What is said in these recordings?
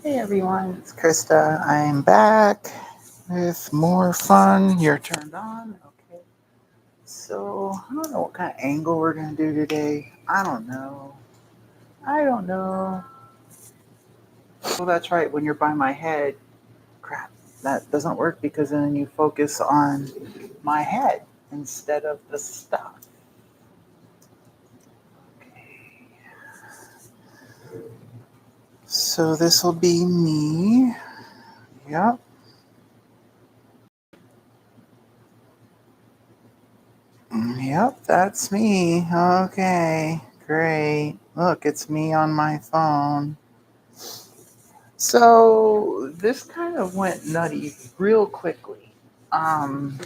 Hey everyone, it's Krista. I'm back with more fun. You're turned on. Okay. So, I don't know what kind of angle we're going to do today. I don't know. I don't know. Oh, that's right. When you're by my head, crap, that doesn't work because then you focus on my head instead of the stuff. Okay. So, this will be me. Yep. Yep, that's me. Okay, great. Look, it's me on my phone. So this kind of went nutty real quickly. Um,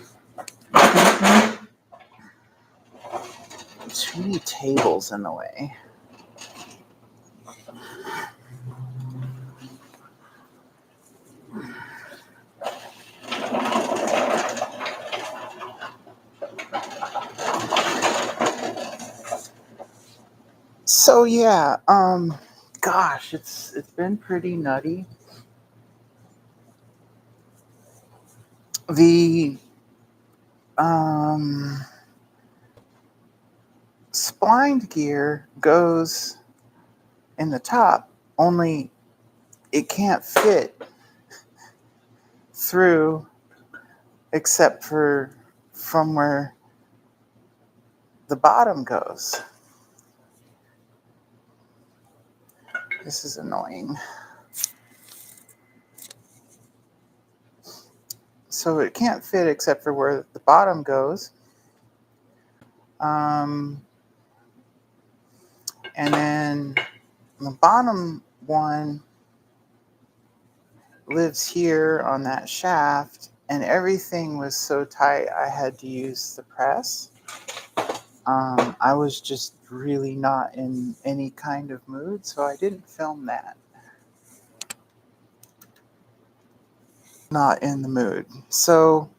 Too many tables in the way. So yeah, gosh, it's been pretty nutty. The um splined gear goes in the top, only it can't fit through except for from where the bottom goes. This is annoying. So it can't fit except for where the bottom goes. Um, and then the bottom one lives here on that shaft, and everything was so tight I had to use the press. I was just really not in any kind of mood, so I didn't film that. Not in the mood. So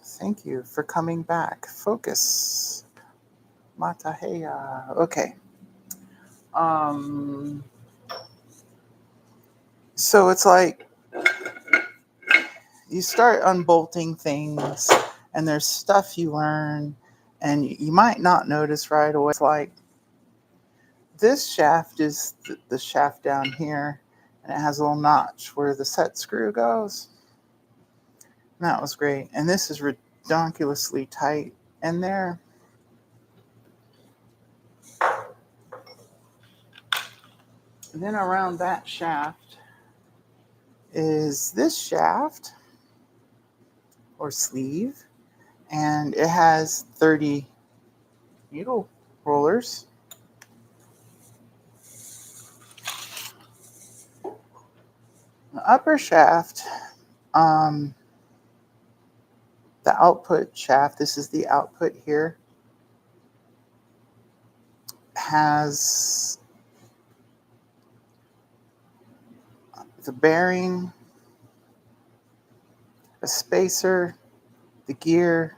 thank you for coming back. Focus. Mataheya. Okay. Um, so it's like you start unbolting things, and there's stuff you learn, and you might not notice right away. It's like this shaft is the shaft down here, and it has a little notch where the set screw goes. And that was great. And this is ridiculously tight in there. And then around that shaft is this shaft or sleeve, and it has 30 needle rollers. The upper shaft, um, the output shaft, this is the output here, has the bearing, a spacer, the gear,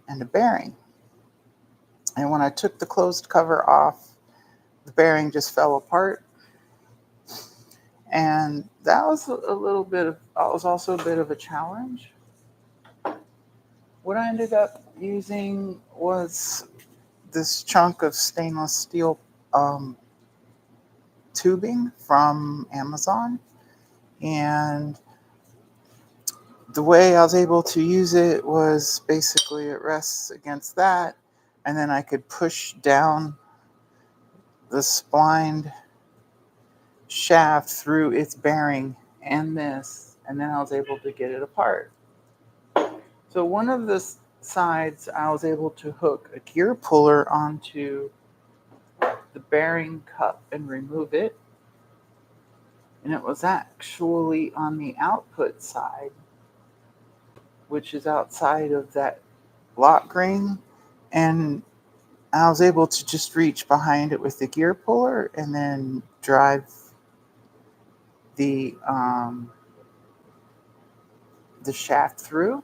and a bearing. And when I took the closed cover off, the bearing just fell apart. And that was also a bit of a challenge. What I ended up using was this chunk of stainless steel um, tubing from Amazon. And the way I was able to use it was basically it rests against that, and then I could push down the splined shaft through its bearing and this, and then I was able to get it apart. So one of the sides, I was able to hook a gear puller onto the bearing cup and remove it. And it was actually on the output side, which is outside of that lock ring. And I was able to just reach behind it with the gear puller and then drive the the shaft through.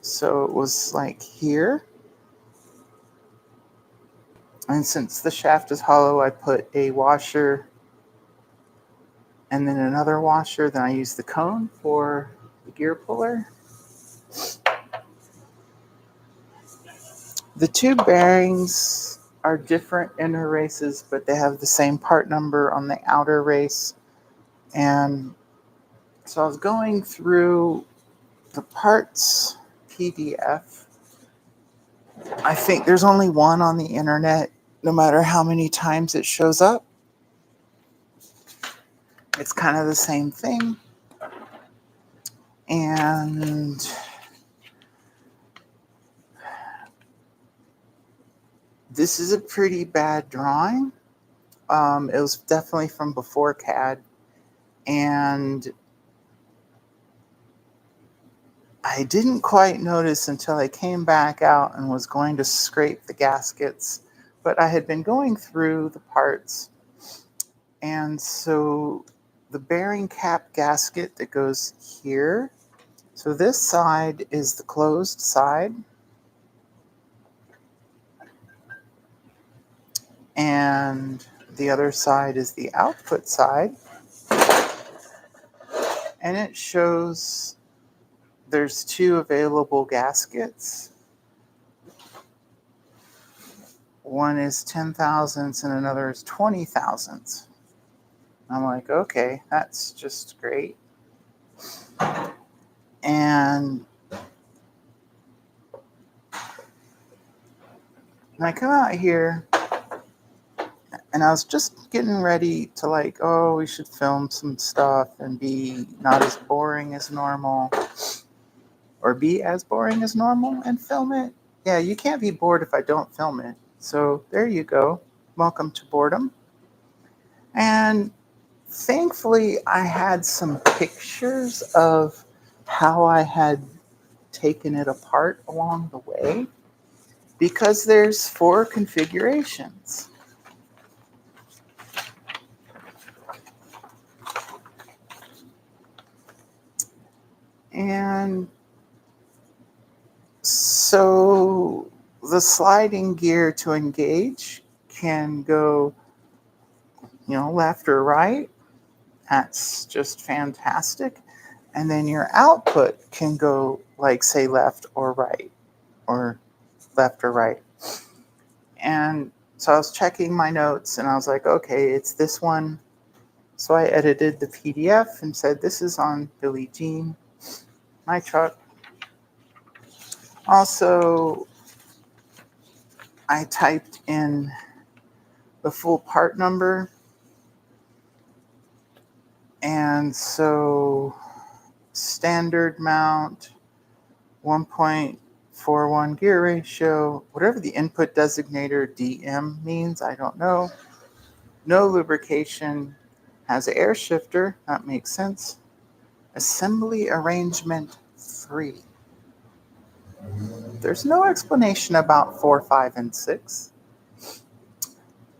So it was like here. And since the shaft is hollow, I put a washer and then another washer. Then I use the cone for the gear puller. The two bearings are different inner races, but they have the same part number on the outer race. And so I was going through the parts PDF. I think there's only one on the internet, no matter how many times it shows up. It's kind of the same thing. And this is a pretty bad drawing. It was definitely from before CAD. And I didn't quite notice until I came back out and was going to scrape the gaskets. But I had been going through the parts. And so the bearing cap gasket that goes here. So this side is the closed side. And the other side is the output side. And it shows there's two available gaskets. One is 10 thousandths and another is 20 thousandths. I'm like, okay, that's just great. And I come out here and I was just getting ready to like, oh, we should film some stuff and be not as boring as normal, or be as boring as normal and film it. Yeah, you can't be bored if I don't film it. So there you go. Welcome to boredom. And thankfully, I had some pictures of how I had taken it apart along the way, because there's 4 configurations. And so the sliding gear to engage can go, left or right. That's just fantastic. And then your output can go, like, say, left or right, or left or right. And so I was checking my notes and I was like, okay, it's this one. So I edited the PDF and said, this is on Billie Jean, my truck. Also, I typed in the full part number. And so standard mount, 1.41 gear ratio, whatever the input designator DM means, I don't know. No lubrication, has an air shifter, that makes sense. Assembly arrangement 3. There's no explanation about 4, 5, and 6.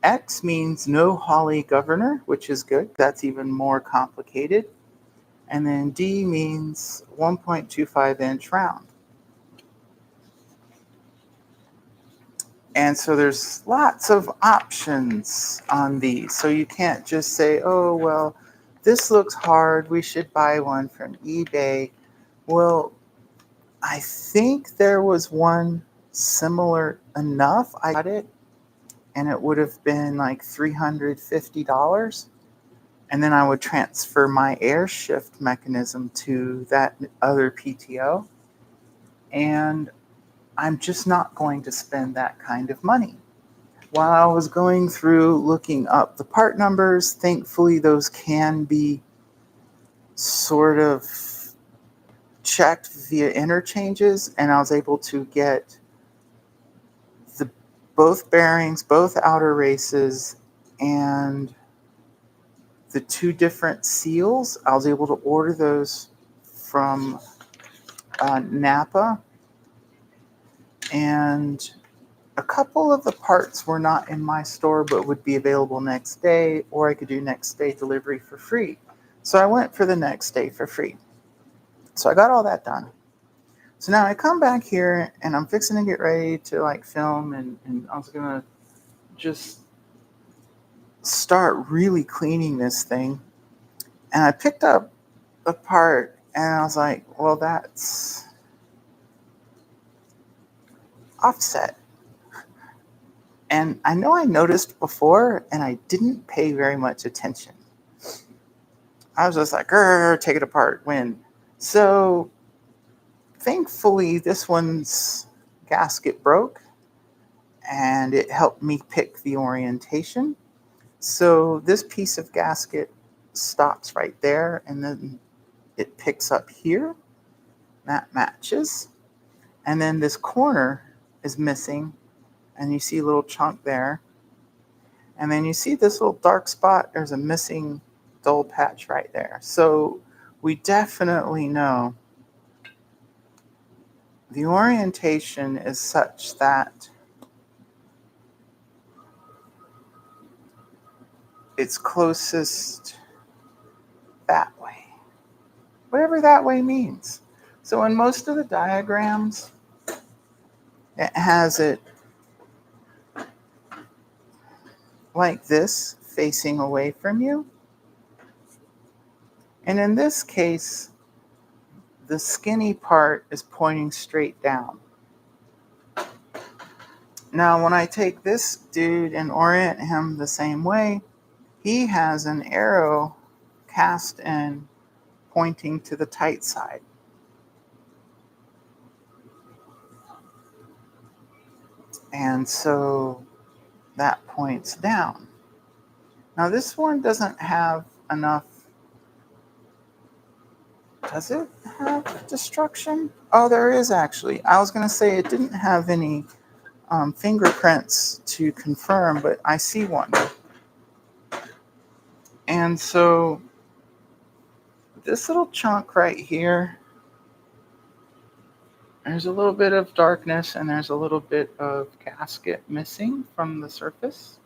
X means no Holley governor, which is good. That's even more complicated. And then D means 1.25 inch round. And so there's lots of options on these. So you can't just say, oh, well, this looks hard, we should buy one from eBay. Well, I think there was one similar enough. I got it, and it would have been like $350. And then I would transfer my air shift mechanism to that other PTO. And I'm just not going to spend that kind of money. While I was going through looking up the part numbers, thankfully those can be sort of checked via interchanges, and I was able to get both bearings, both outer races, and the 2 different seals. I was able to order those from Napa, and a couple of the parts were not in my store but would be available next day, or I could do next day delivery for free. So I went for the next day for free. So I got all that done. So now I come back here and I'm fixing to get ready to like film, and I was going to just start really cleaning this thing. And I picked up the part and I was like, well, that's offset. And I know I noticed before and I didn't pay very much attention. I was just like, take it apart, when. So thankfully, this one's gasket broke and it helped me pick the orientation. So this piece of gasket stops right there and then it picks up here. That matches. And then this corner is missing and you see a little chunk there. And then you see this little dark spot, there's a missing dull patch right there. So we definitely know the orientation is such that it's closest that way, whatever that way means. So in most of the diagrams, it has it like this, facing away from you. And in this case, the skinny part is pointing straight down. Now, when I take this dude and orient him the same way, he has an arrow cast in pointing to the tight side. And so that points down. Now, this one doesn't have enough. Does it have destruction? Oh, there is actually. I was going to say it didn't have any fingerprints to confirm, but I see one. And so this little chunk right here, there's a little bit of darkness and there's a little bit of gasket missing from the surface.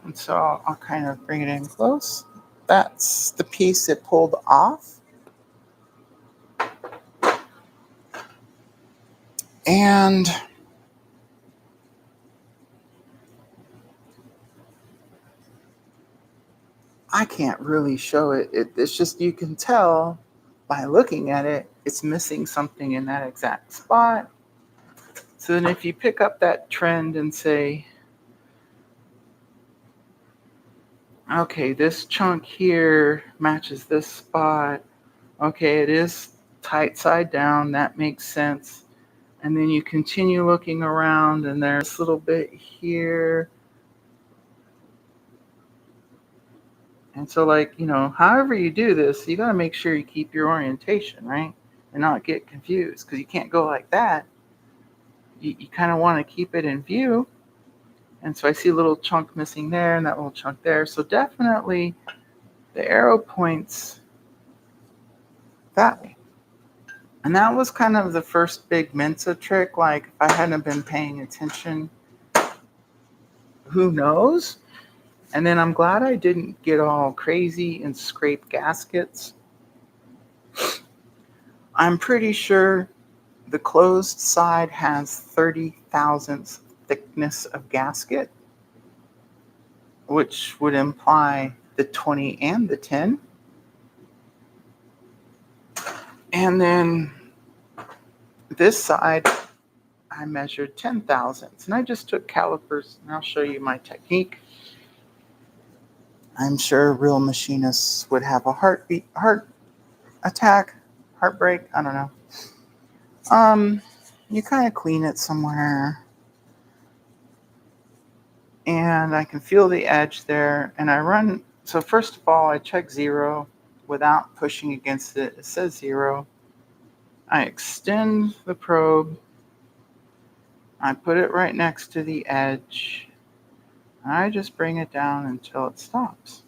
And so I'll kind of bring it in close. That's the piece it pulled off. And I can't really show it. It's just, you can tell by looking at it, it's missing something in that exact spot. So then if you pick up that trend and say, okay, this chunk here matches this spot. Okay, it is tight side down. That makes sense. And then you continue looking around and there's a little bit here. And so, like, however you do this, you got to make sure you keep your orientation, right? And not get confused, because you can't go like that. You kind of want to keep it in view. And so I see a little chunk missing there and that little chunk there. So definitely the arrow points that way. And that was kind of the first big Mensa trick. Like, if I hadn't been paying attention, who knows? And then I'm glad I didn't get all crazy and scrape gaskets. I'm pretty sure the closed side has 30 thousandths thickness of gasket, which would imply the 20 and the 10. And then this side, I measured 10 thousandths. And I just took calipers, and I'll show you my technique. I'm sure real machinists would have a heart attack, heartbreak, I don't know. You kind of clean it somewhere. And I can feel the edge there. And I run, so first of all, I check 0 without pushing against it. It says 0. I extend the probe. I put it right next to the edge. I just bring it down until it stops.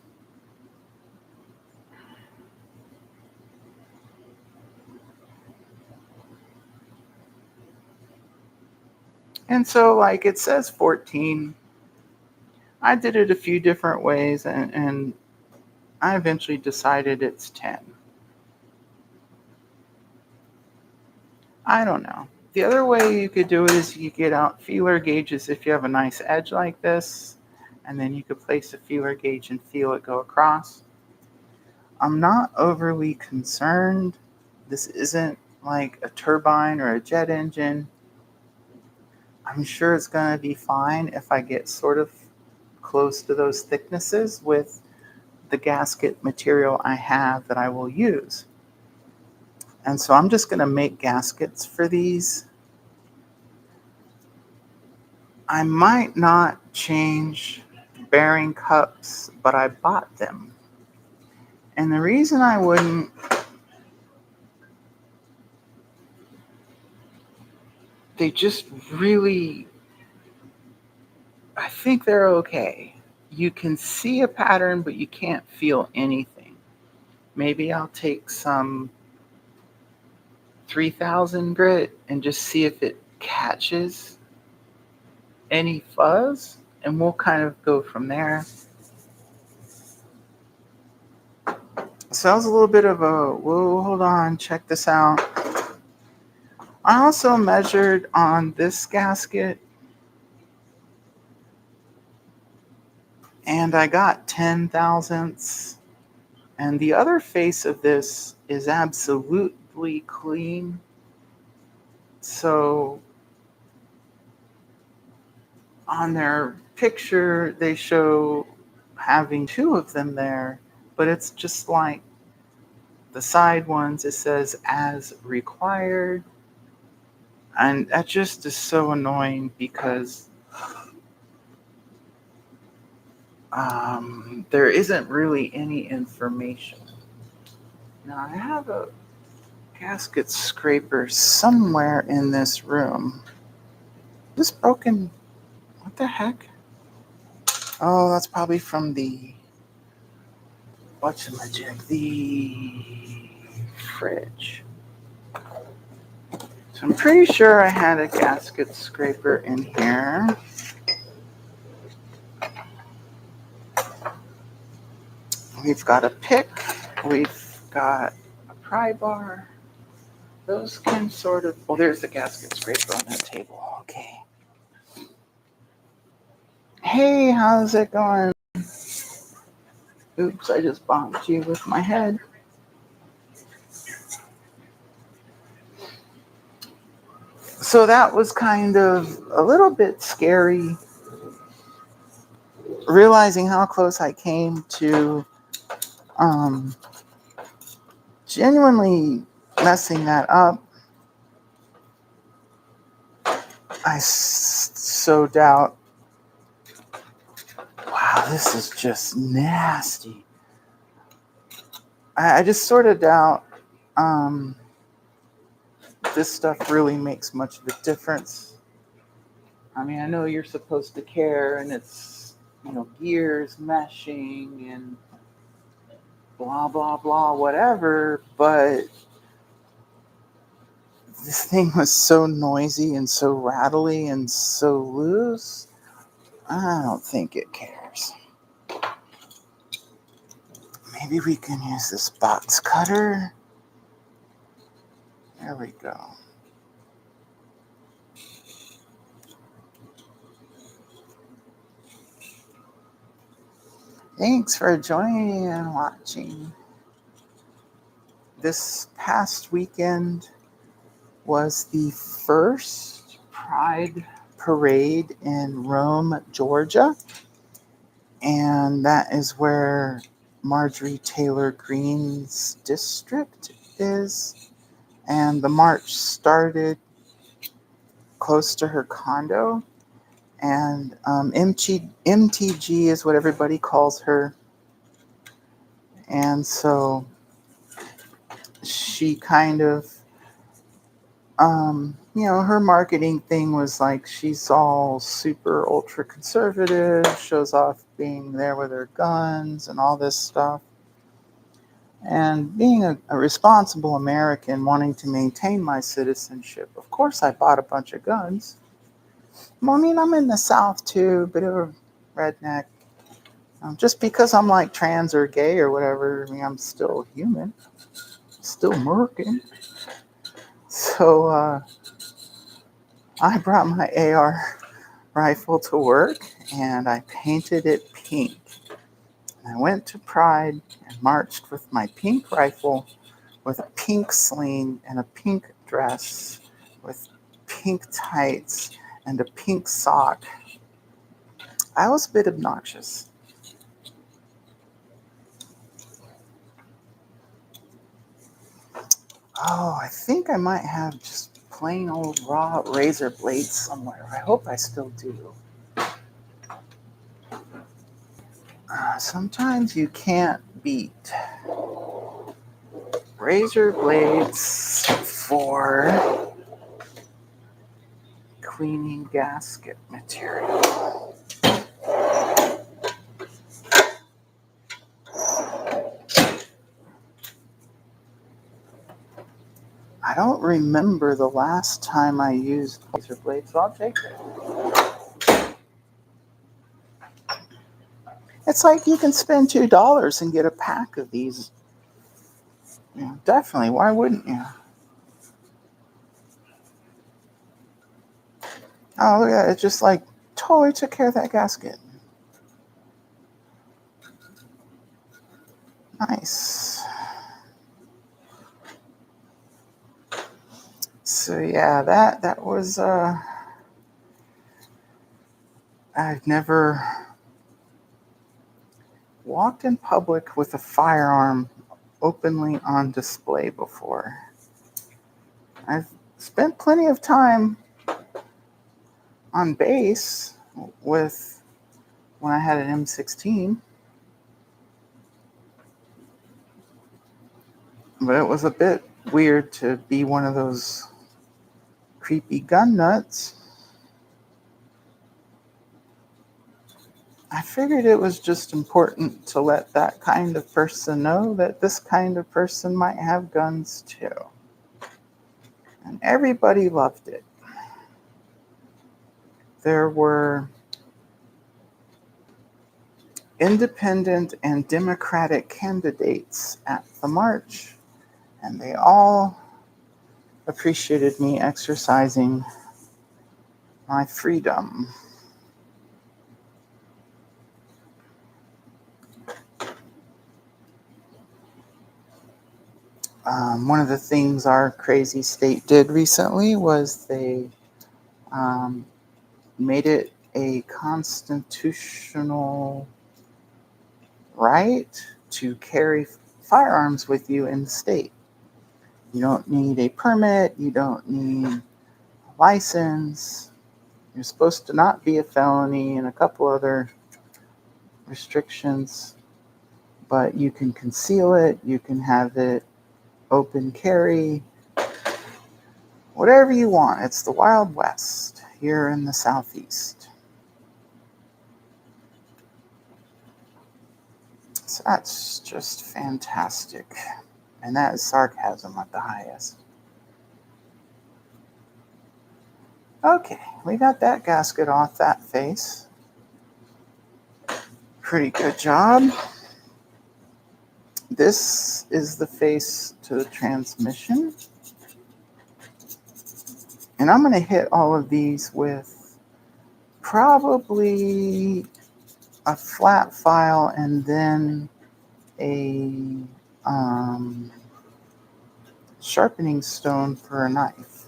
And so, like, it says 14. I did it a few different ways, and I eventually decided it's 10. I don't know. The other way you could do it is you get out feeler gauges if you have a nice edge like this. and then you could place a feeler gauge and feel it go across. I'm not overly concerned. This isn't like a turbine or a jet engine. I'm sure it's going to be fine if I get sort of close to those thicknesses with the gasket material I have that I will use. And so I'm just going to make gaskets for these. I might not change bearing cups, but I bought them. And the reason I wouldn't, they just really, I think they're okay. You can see a pattern, but you can't feel anything. Maybe I'll take some 3000 grit and just see if it catches any fuzz, and we'll kind of go from there. So that was a little bit of a, whoa, hold on, check this out. I also measured on this gasket, and I got 10 thousandths. And the other face of this is absolutely clean. So on their picture, they show having two of them there, but it's just like the side ones, it says as required. And that just is so annoying because there isn't really any information. Now, I have a gasket scraper somewhere in this room. This broken, what the heck? Oh, that's probably from the, whatchamajig, the fridge. So I'm pretty sure I had a gasket scraper in here. We've got a pick. We've got a pry bar. Those can sort of, oh, there's the gasket scraper on that table. Okay. Hey, how's it going? Oops, I just bonked you with my head. So that was kind of a little bit scary, realizing how close I came to genuinely messing that up. I so doubt. Wow, this is just nasty. I just sort of doubt this stuff really makes much of a difference. I mean, I know you're supposed to care, and it's, gears meshing and blah, blah, blah, whatever, but this thing was so noisy and so rattly and so loose, I don't think it cares. Maybe we can use this box cutter. There we go. Thanks for joining and watching. This past weekend was the first Pride Parade in Rome, Georgia. And that is where Marjorie Taylor Greene's district is. And the march started close to her condo. And MTG is what everybody calls her. And so she kind of, her marketing thing was like she's all super ultra conservative, shows off being there with her guns and all this stuff. And being a responsible American wanting to maintain my citizenship, of course I bought a bunch of guns. Well, I mean, I'm in the South too, bit of a redneck. Just because I'm like trans or gay or whatever, I mean, I'm still human, still American. So I brought my AR rifle to work, and I painted it pink. And I went to Pride and marched with my pink rifle with a pink sling and a pink dress with pink tights and a pink sock. I was a bit obnoxious. Oh, I think I might have just plain old raw razor blades somewhere. I hope I still do. Sometimes you can't beat razor blades for cleaning gasket material. I don't remember the last time I used razor blades, so I'll take it. It's like you can spend $2 and get a pack of these. Yeah, definitely. Why wouldn't you? Oh, look at that. It just like totally took care of that gasket. Nice. So yeah, that was I've never walked in public with a firearm openly on display before. I've spent plenty of time on base with when I had an M16, but it was a bit weird to be one of those creepy gun nuts. I figured it was just important to let that kind of person know that this kind of person might have guns too. And everybody loved it. There were independent and Democratic candidates at the march, and they all appreciated me exercising my freedom. One of the things our crazy state did recently was they made it a constitutional right to carry firearms with you in the state. You don't need a permit, you don't need a license. You're supposed to not be a felony and a couple other restrictions, but you can conceal it, you can have it open carry, whatever you want. It's the Wild West here in the Southeast. So that's just fantastic. And that is sarcasm at the highest. Okay, we got that gasket off that face. Pretty good job. This is the face to the transmission. And I'm going to hit all of these with probably a flat file and then a sharpening stone for a knife.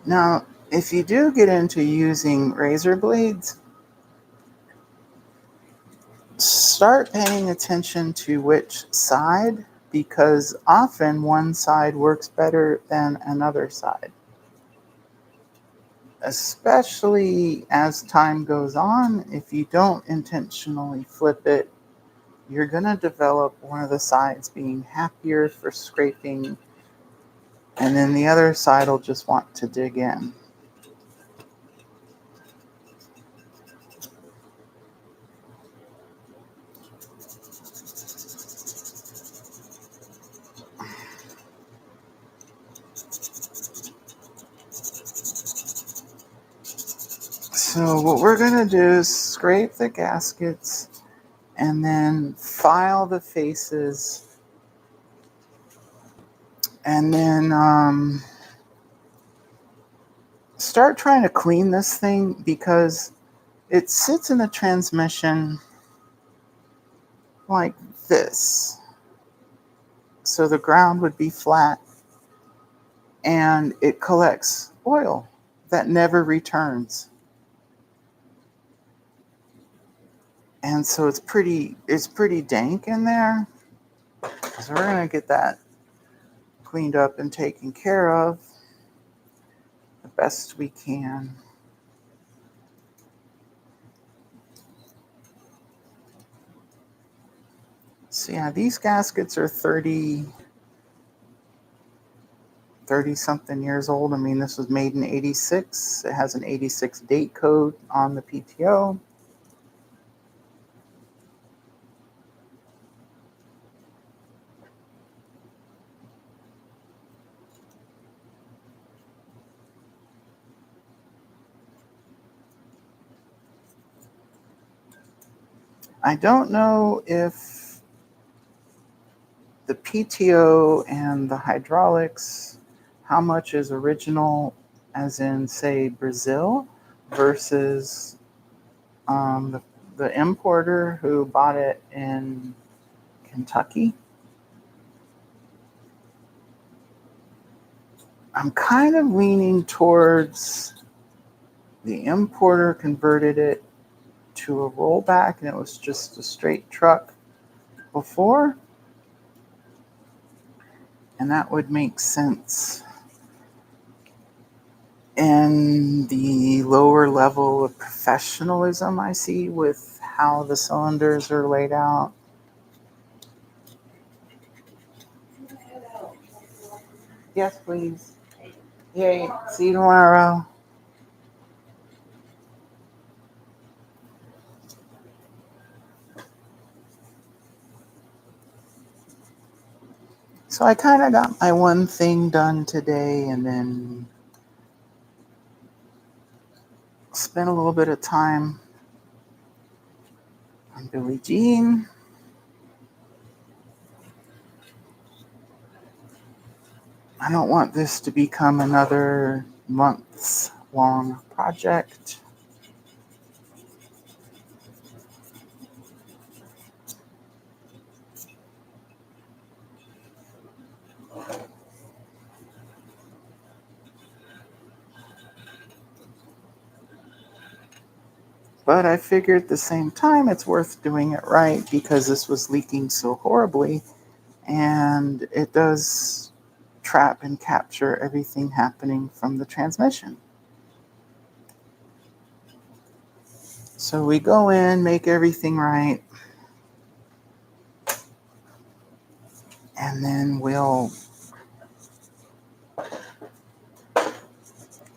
Now, if you do get into using razor blades, start paying attention to which side, because often one side works better than another side. Especially as time goes on, if you don't intentionally flip it, you're going to develop one of the sides being happier for scraping, and then the other side will just want to dig in. So what we're going to do is scrape the gaskets and then file the faces And then start trying to clean this thing because it sits in the transmission like this. So the ground would be flat and it collects oil that never returns. And so it's pretty dank in there. So we're gonna get that cleaned up and taken care of the best we can. So yeah, these gaskets are 30 something years old. I mean, this was made in 86. It has an 86 date code on the PTO. I don't know if the PTO and the hydraulics, how much is original, as in, say, Brazil, versus the importer who bought it in Kentucky. I'm kind of leaning towards the importer converted it to a rollback and it was just a straight truck before. And that would make sense. And the lower level of professionalism I see with how the cylinders are laid out. Yes, please. Yay. See you tomorrow. So I kind of got my one thing done today and then spent a little bit of time on Billie Jean. I don't want this to become another months long project. But I figured at the same time it's worth doing it right because this was leaking so horribly and it does trap and capture everything happening from the transmission. So we go in, make everything right, and then we'll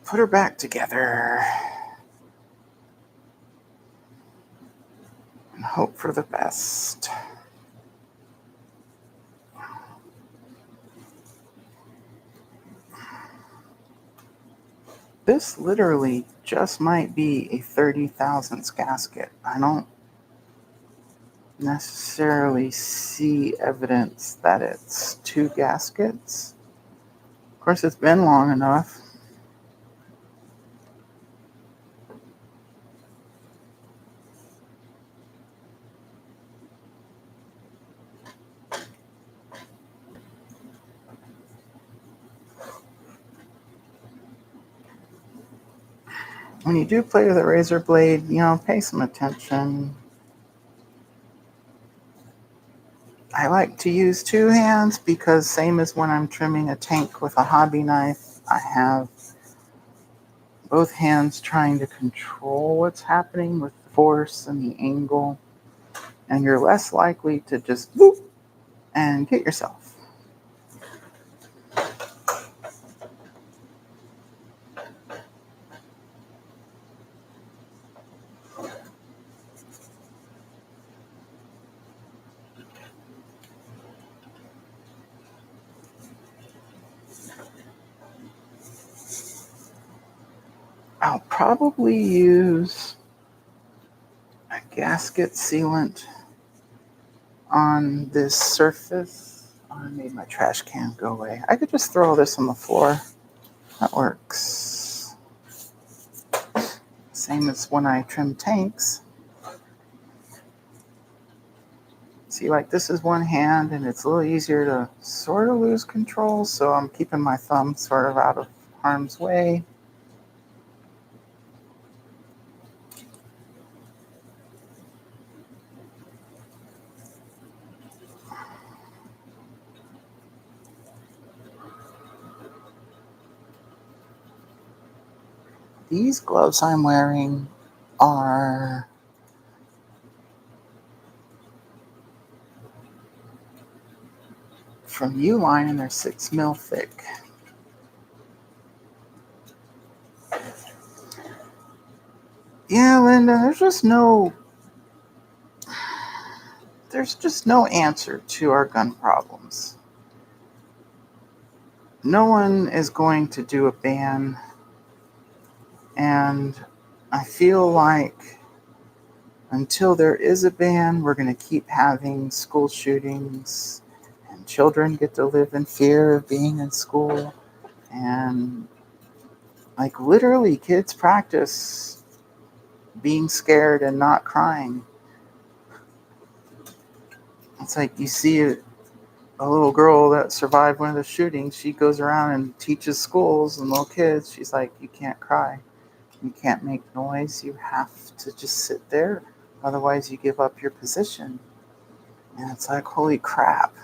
put her back together and hope for the best. This literally just might be a 30 thousandths gasket. I don't necessarily see evidence that it's two gaskets. Of course, it's been long enough. When you do play with a razor blade, pay some attention. I like to use two hands because same as when I'm trimming a tank with a hobby knife, I have both hands trying to control what's happening with the force and the angle, and you're less likely to just whoop and hit yourself. I'll probably use a gasket sealant on this surface I made my trash can go away. I could just throw all this on the floor. That works. Same as when I trim tanks. See, like this is one hand and it's a little easier to sort of lose control, so I'm keeping my thumb sort of out of harm's way. These gloves I'm wearing are from Uline and they're 6 mil thick. Yeah, Linda, there's just no answer to our gun problems. No one is going to do a ban, and I feel like until there is a ban, we're going to keep having school shootings, and children get to live in fear of being in school, and like literally kids practice being scared and not crying. It's like you see a little girl that survived one of the shootings. She goes around and teaches schools and little kids. She's like, you can't cry. You can't make noise. You have to just sit there. Otherwise, you give up your position. And it's like, holy crap.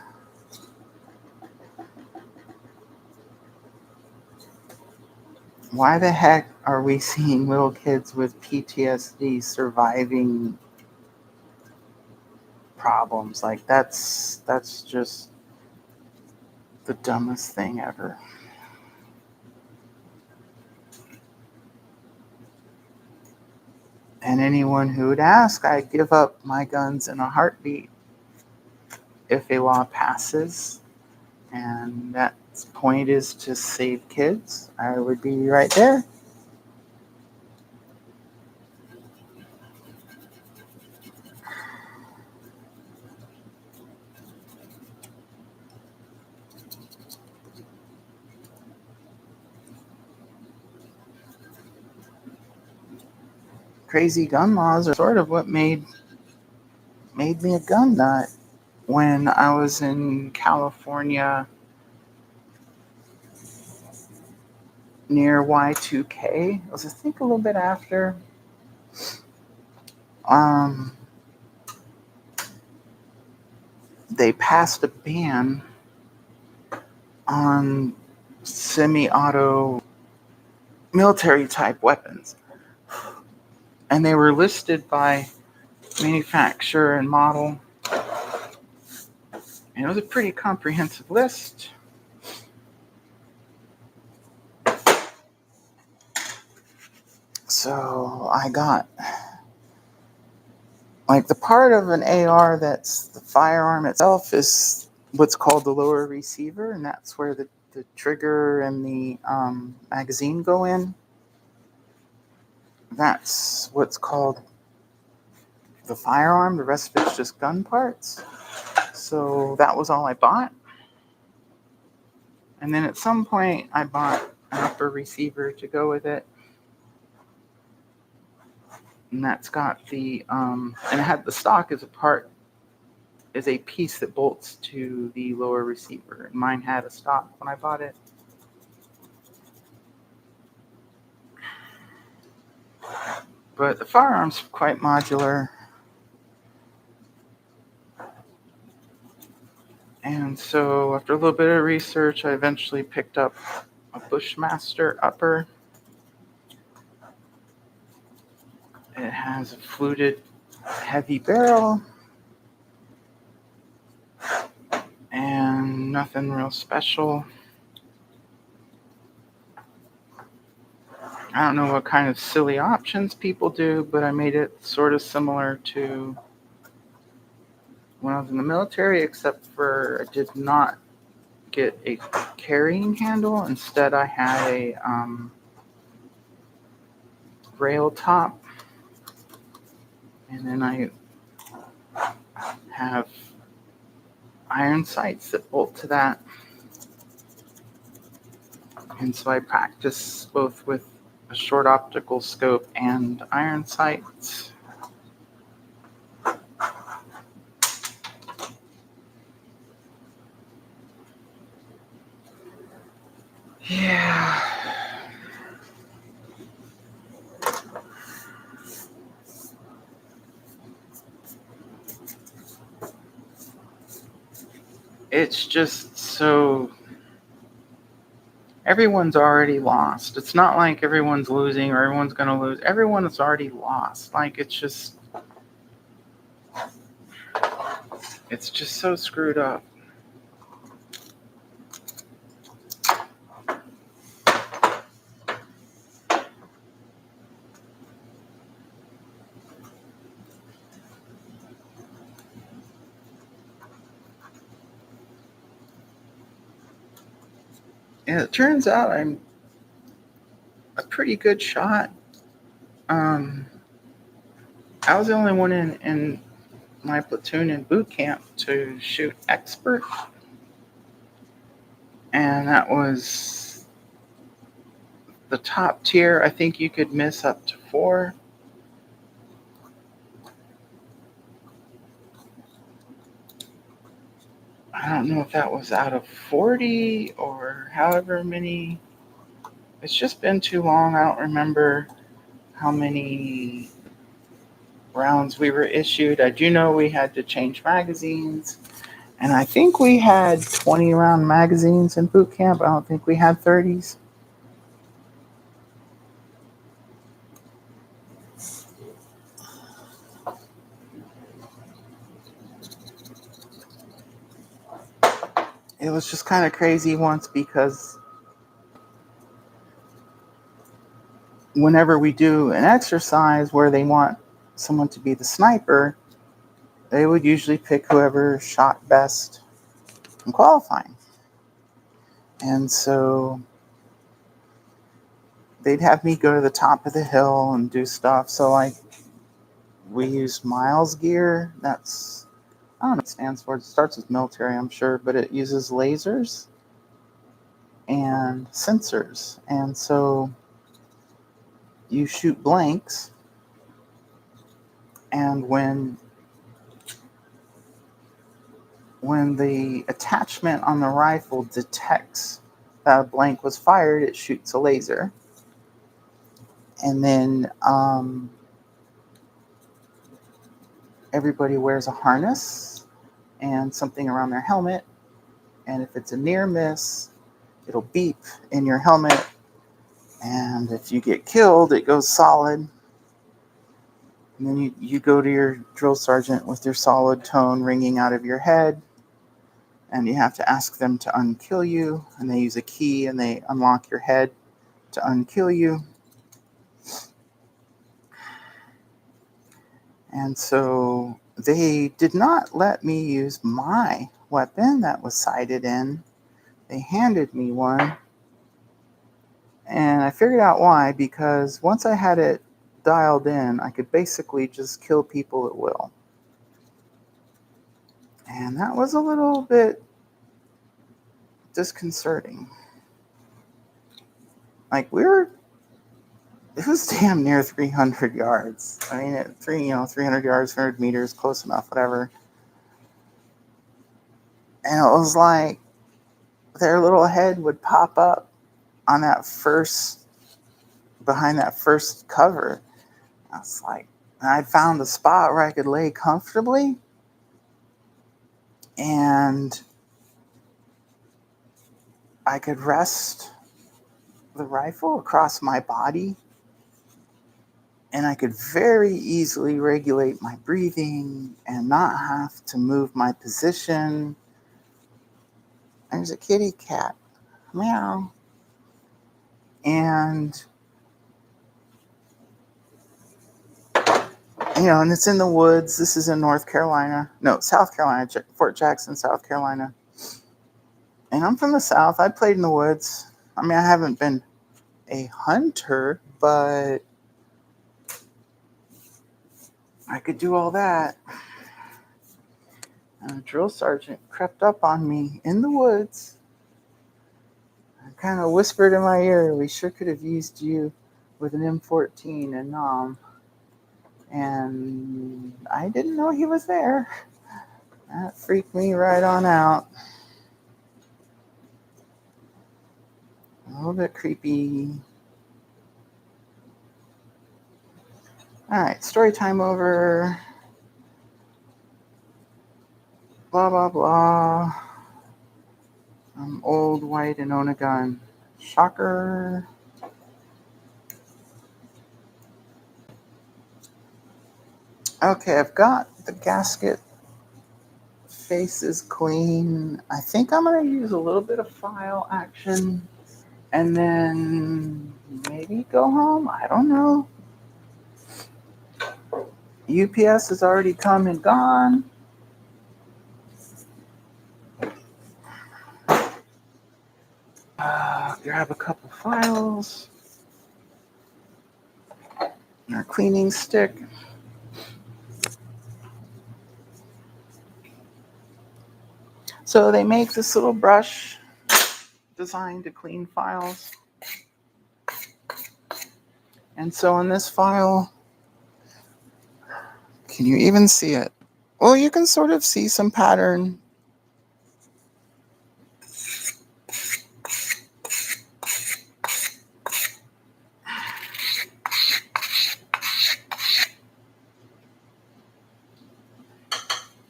Why the heck are we seeing little kids with PTSD surviving problems? Like, that's just the dumbest thing ever. And anyone who would ask, I give up my guns in a heartbeat if a law passes. And that point is to save kids. I would be right there. Crazy gun laws are sort of what made me a gun nut. When I was in California near Y2K, it was I think a little bit after. Um, they passed a ban on semi-auto military type weapons, and they were listed by manufacturer and model. And it was a pretty comprehensive list. So I got like the part of an AR that's the firearm itself is what's called the lower receiver, and that's where the trigger and the magazine go in. That's what's called the firearm. The rest of it's just gun parts. So that was all I bought. And then at some point, I bought an upper receiver to go with it. And that's got the, and it had the stock as a piece that bolts to the lower receiver. And mine had a stock when I bought it. But the firearm's quite modular. And so after a little bit of research, I eventually picked up a Bushmaster upper. It has a fluted heavy barrel and nothing real special. I don't know what kind of silly options people do, but I made it sort of similar to when I was in the military, except for I did not get a carrying handle. Instead, I had a rail top, and then I have iron sights that bolt to that. And so I practice both with a short optical scope and iron sights. Yeah. It's just so everyone's already lost. It's not like everyone's losing or everyone's going to lose. Everyone is already lost. Like it's just so screwed up. And it turns out I'm a pretty good shot. I was the only one in my platoon in boot camp to shoot expert. And that was the top tier. I think you could miss up to 4. I don't know if that was out of 40 or however many. It's just been too long. I don't remember how many rounds we were issued. I do know we had to change magazines. And I think we had 20 round magazines in boot camp. I don't think we had 30s. It was just kind of crazy once because whenever we do an exercise where they want someone to be the sniper, they would usually pick whoever shot best in qualifying. And so they'd have me go to the top of the hill and do stuff. So like we used Miles gear. That's, I don't know what it stands for. It starts with military, I'm sure, but it uses lasers and sensors. And so you shoot blanks, and when the attachment on the rifle detects that a blank was fired, it shoots a laser. And then everybody wears a harness and something around their helmet. And if it's a near miss, it'll beep in your helmet. And if you get killed, it goes solid. And then you go to your drill sergeant with your solid tone ringing out of your head. And you have to ask them to unkill you. And they use a key and they unlock your head to unkill you. And so they did not let me use my weapon that was sighted in. They handed me one. And I figured out why, because once I had it dialed in, I could basically just kill people at will. And that was a little bit disconcerting. Like it was damn near 300 yards. I mean, 300 yards, 300 meters, close enough, whatever. And it was like their little head would pop up on behind that first cover. I was like, I'd found a spot where I could lay comfortably, and I could rest the rifle across my body, and I could very easily regulate my breathing and not have to move my position. There's a kitty cat. Meow. And, and it's in the woods. This is in South Carolina, Fort Jackson, South Carolina. And I'm from the South. I played in the woods. I mean, I haven't been a hunter, but I could do all that. And a drill sergeant crept up on me in the woods and kind of whispered in my ear, "We sure could have used you with an M14 and Nom." And I didn't know he was there. That freaked me right on out. A little bit creepy. All right, story time over. Blah, blah, blah. I'm old, white, and own a gun. Shocker. Okay, I've got the gasket faces clean. I think I'm going to use a little bit of file action and then maybe go home. I don't know. UPS has already come and gone. Grab a couple files. Our cleaning stick. So they make this little brush designed to clean files. And so in this file, can you even see it? Well, you can sort of see some pattern.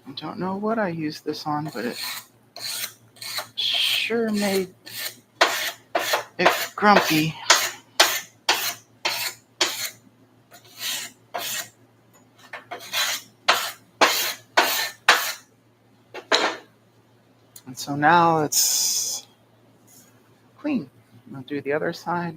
I don't know what I used this on, but it sure made it grumpy. And so now it's clean. I'll do the other side.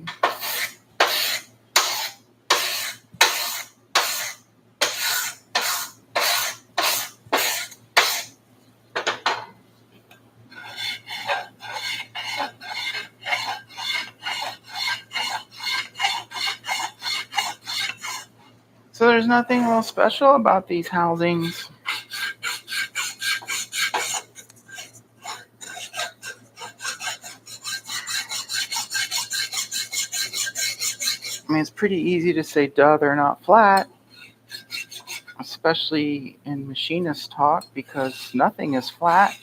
So there's nothing real special about these housings. I mean, it's pretty easy to say, duh, they're not flat, especially in machinist talk, because nothing is flat.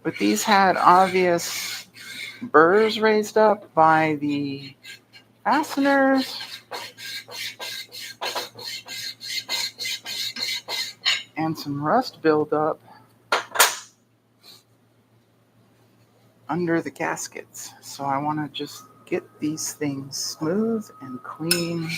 But these had obvious burrs raised up by the fasteners. And some rust buildup under the gaskets. So I want to just get these things smooth and clean.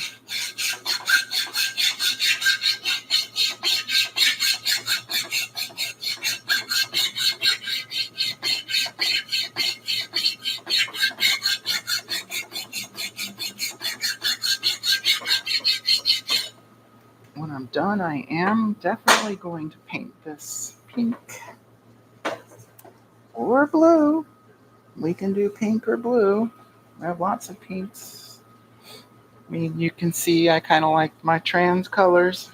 When I'm done, I am definitely going to paint this pink or blue. We can do pink or blue. I have lots of pinks. I mean, you can see I kind of like my trans colors.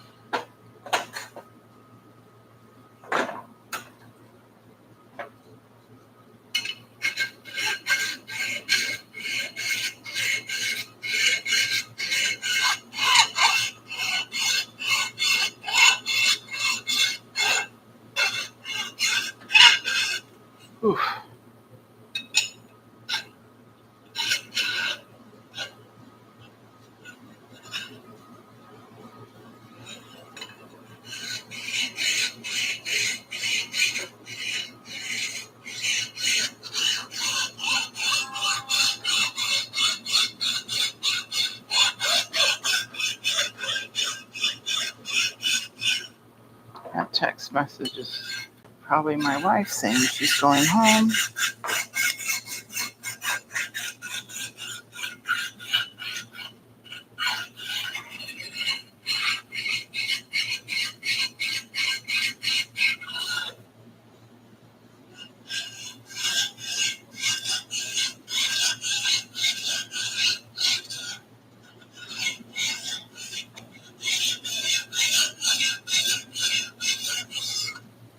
Oof. That text message is probably my wife saying she's going home.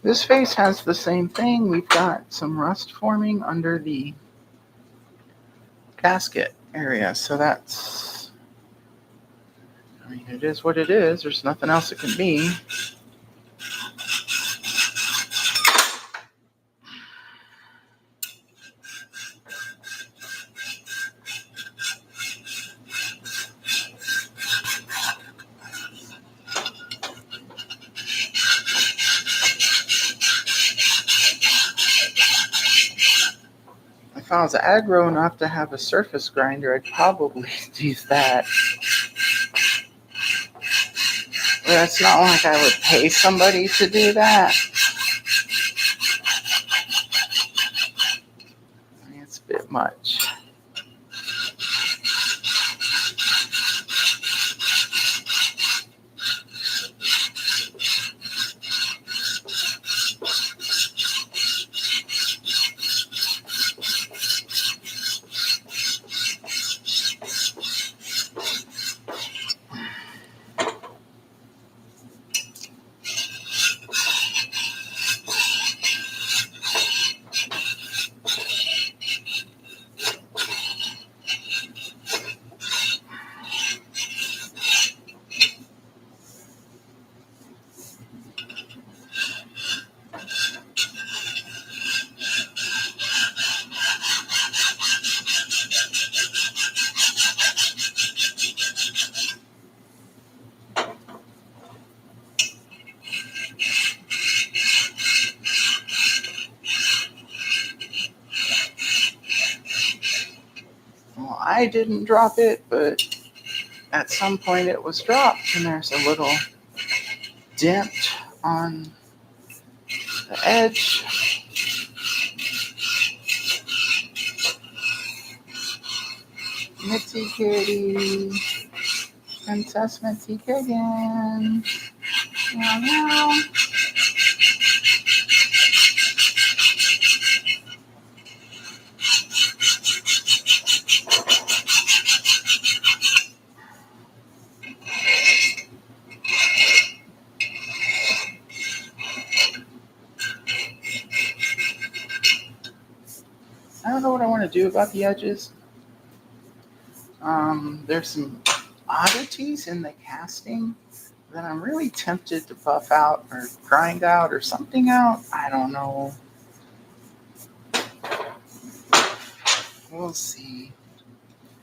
This face has the same thing. We've got some rust forming under the gasket area. So that's, I mean, it is what it is. There's nothing else it can be. If I was aggro enough to have a surface grinder, I'd probably do that. But it's not like I would pay somebody to do that. I mean, it's a bit much. Well, I didn't drop it, but at some point it was dropped, and there's a little dent on the edge. Mitzi kitty. Princess Mitzi Kiggin. Meow meow. I don't know what I want to do about the edges. There's some oddities in the casting that I'm really tempted to buff out or grind out or something out. I don't know. We'll see.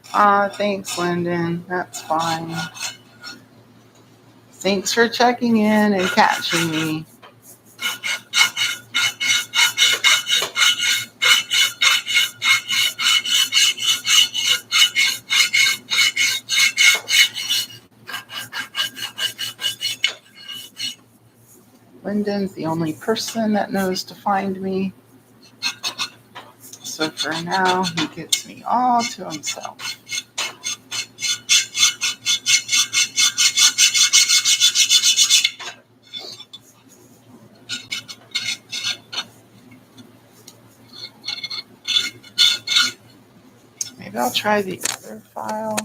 Thanks, Lyndon. That's fine. Thanks for checking in and catching me. Lyndon's the only person that knows to find me. So for now, he gets me all to himself. Maybe I'll try the other file.